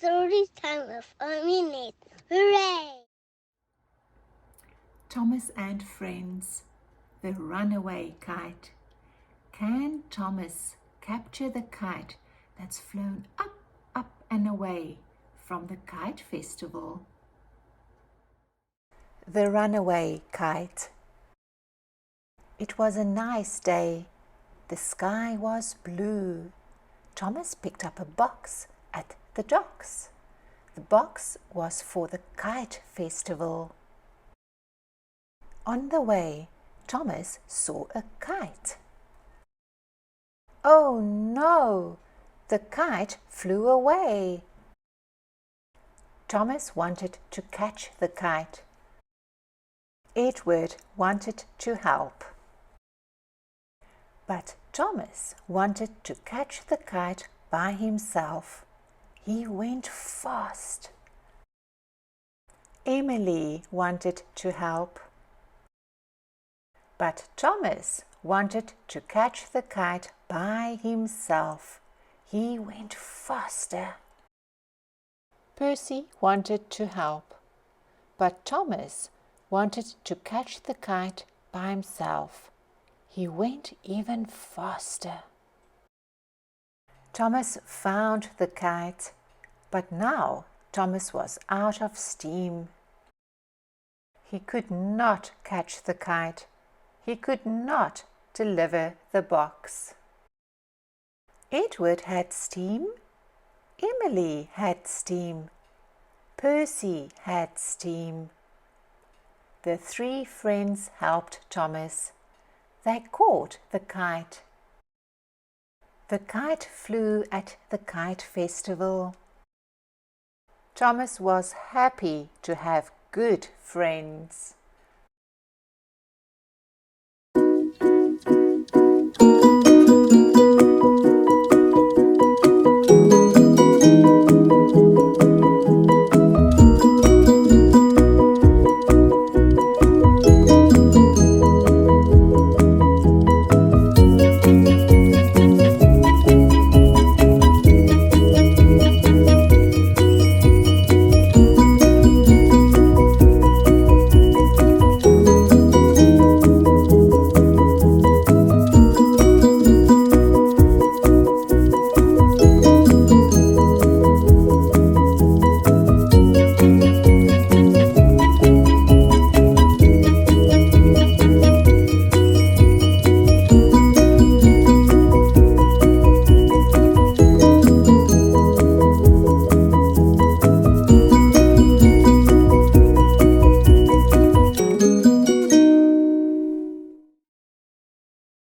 story time of a minute. Hooray! Thomas and Friends, the Runaway Kite. Can Thomas capture the kite that's flown up, up and away from the Kite Festival? The Runaway Kite. It was a nice day. The sky was blue. Thomas picked up a box at the docks. The box was for the Kite Festival. On the way, Thomas saw a kite. Oh no! The kite flew away. Thomas wanted to catch the kite. Edward wanted to help. But Thomas wanted to catch the kite by himself. He went fast. Emily wanted to help. But Thomas wanted to catch the kite by himself. He went faster. Percy wanted to help, but Thomas wanted to catch the kite by himself. He went even faster. Thomas found the kite, but now Thomas was out of steam. He could not catch the kite. He could not deliver the box. Edward had steam. Emily had steam. Percy had steam. The three friends helped Thomas. They caught the kite. The kite flew at the Kite Festival. Thomas was happy to have good friends.